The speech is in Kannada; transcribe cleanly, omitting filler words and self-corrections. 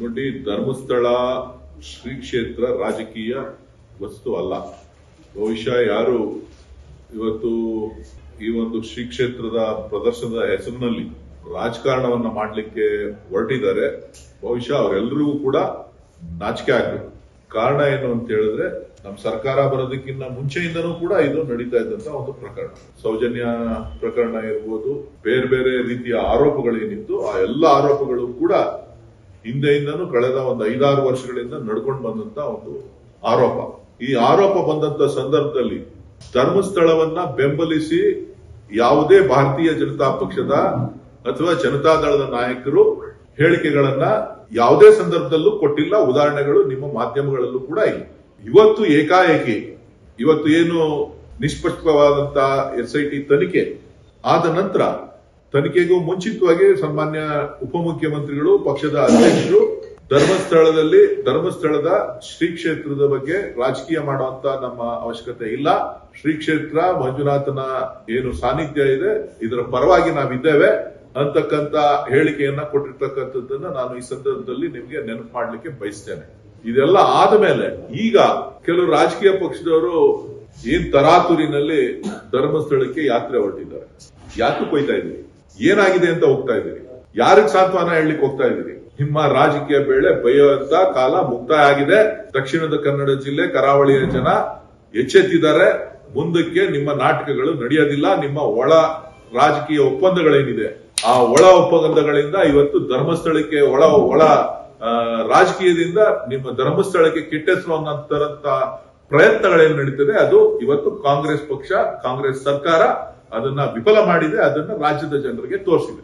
ನೋಡಿ, ಧರ್ಮಸ್ಥಳ ಶ್ರೀ ಕ್ಷೇತ್ರ ರಾಜಕೀಯ ವಸ್ತು ಅಲ್ಲ. ಬಹುಶಃ ಯಾರು ಇವತ್ತು ಈ ಒಂದು ಶ್ರೀ ಕ್ಷೇತ್ರದ ಪ್ರದರ್ಶನದ ಹೆಸರಿನಲ್ಲಿ ರಾಜಕಾರಣವನ್ನ ಮಾಡಲಿಕ್ಕೆ ಹೊರಟಿದ್ದಾರೆ, ಬಹುಶಃ ಅವರೆಲ್ಲರಿಗೂ ಕೂಡ ನಾಚಿಕೆ ಆಗ್ಬೇಕು. ಕಾರಣ ಏನು ಅಂತ ಹೇಳಿದ್ರೆ, ನಮ್ಮ ಸರ್ಕಾರ ಬರೋದಕ್ಕಿಂತ ಮುಂಚೆಯಿಂದನೂ ಕೂಡ ಇದು ನಡೀತಾ ಇದ್ದಂತ ಒಂದು ಪ್ರಕರಣ. ಸೌಜನ್ಯ ಪ್ರಕರಣ ಇರ್ಬೋದು, ಬೇರೆ ಬೇರೆ ರೀತಿಯ ಆರೋಪಗಳೇನಿತ್ತು, ಆ ಎಲ್ಲ ಆರೋಪಗಳು ಕೂಡ ಹಿಂದೆಯಿಂದನೂ ಕಳೆದ ಒಂದು 5-6 ವರ್ಷಗಳಿಂದ ನಡ್ಕೊಂಡು ಬಂದಂತ ಒಂದು ಆರೋಪ. ಈ ಆರೋಪ ಬಂದಂತ ಸಂದರ್ಭದಲ್ಲಿ ಧರ್ಮಸ್ಥಳವನ್ನ ಬೆಂಬಲಿಸಿ ಯಾವುದೇ ಭಾರತೀಯ ಜನತಾ ಪಕ್ಷದ ಅಥವಾ ಜನತಾದಳದ ನಾಯಕರು ಹೇಳಿಕೆಗಳನ್ನ ಯಾವುದೇ ಸಂದರ್ಭದಲ್ಲೂ ಕೊಟ್ಟಿಲ್ಲ. ಉದಾಹರಣೆಗಳು ನಿಮ್ಮ ಮಾಧ್ಯಮಗಳಲ್ಲೂ ಕೂಡ ಇಲ್ಲ. ಇವತ್ತು ಏಕಾಏಕಿ ಇವತ್ತು ಏನು ನಿಷ್ಪಕ್ಷವಾದಂತ SIT ತನಿಖೆ ಆದ ನಂತರ, ತನಿಖೆಗೂ ಮುಂಚಿತವಾಗಿ ಸನ್ಮಾನ್ಯ ಉಪಮುಖ್ಯಮಂತ್ರಿಗಳು, ಪಕ್ಷದ ಅಧ್ಯಕ್ಷರು ಧರ್ಮಸ್ಥಳದ ಶ್ರೀ ಕ್ಷೇತ್ರದ ಬಗ್ಗೆ ರಾಜಕೀಯ ಮಾಡುವಂತ ನಮ್ಮ ಅವಶ್ಯಕತೆ ಇಲ್ಲ. ಶ್ರೀ ಕ್ಷೇತ್ರ ಮಂಜುನಾಥನ ಏನು ಸಾನ್ನಿಧ್ಯ ಇದೆ, ಇದರ ಪರವಾಗಿ ನಾವಿದ್ದೇವೆ ಅಂತಕ್ಕಂತ ಹೇಳಿಕೆಯನ್ನ ಕೊಟ್ಟಿರ್ತಕ್ಕಂಥದ್ದನ್ನ ನಾನು ಈ ಸಂದರ್ಭದಲ್ಲಿ ನಿಮ್ಗೆ ನೆನಪು ಮಾಡ್ಲಿಕ್ಕೆ ಬಯಸ್ತೇನೆ. ಇದೆಲ್ಲ ಆದ್ಮೇಲೆ ಈಗ ಕೆಲವು ರಾಜಕೀಯ ಪಕ್ಷದವರು ಏನ್ ತರಾತುರಿನಲ್ಲಿ ಧರ್ಮಸ್ಥಳಕ್ಕೆ ಯಾತ್ರೆ ಹೊರಟಿದ್ದಾರೆ. ಯಾಕೆ ಹೋಗ್ತಾ ಇದ್ದೀರಿ? ಏನಾಗಿದೆ ಅಂತ ಹೋಗ್ತಾ ಇದ್ದೀರಿ? ಯಾರಿಗೆ ಸಾಂತ್ವನ ಹೇಳಲಿಕ್ಕೆ ಹೋಗ್ತಾ ಇದ್ದೀರಿ? ನಿಮ್ಮ ರಾಜಕೀಯ ಬೇಳೆ ಬೈಯುವಂತ ಕಾಲ ಮುಕ್ತಾಯ ಆಗಿದೆ. ದಕ್ಷಿಣದ ಕನ್ನಡ ಜಿಲ್ಲೆ, ಕರಾವಳಿಯ ಜನ ಎಚ್ಚೆತ್ತಿದ್ದಾರೆ. ಮುಂದಕ್ಕೆ ನಿಮ್ಮ ನಾಟಕಗಳು ನಡೆಯೋದಿಲ್ಲ. ನಿಮ್ಮ ಒಳ ರಾಜಕೀಯ ಒಪ್ಪಂದಗಳೇನಿದೆ, ಆ ಒಳ ಒಪ್ಪಂದಗಳಿಂದ ಇವತ್ತು ಧರ್ಮಸ್ಥಳಕ್ಕೆ ಒಳ ರಾಜಕೀಯದಿಂದ ನಿಮ್ಮ ಧರ್ಮಸ್ಥಳಕ್ಕೆ ಕೆಟ್ಟ ಹೆಸರು ಅನ್ನೋಂತ ಪ್ರಯತ್ನಗಳೇನು ನಡೀತದೆ, ಅದು ಇವತ್ತು ಕಾಂಗ್ರೆಸ್ ಪಕ್ಷ, ಕಾಂಗ್ರೆಸ್ ಸರ್ಕಾರ ಅದನ್ನ ವಿಫಲ ಮಾಡಿದೆ. ಅದನ್ನ ರಾಜ್ಯದ ಜನರಿಗೆ ತೋರಿಸಿದೆ.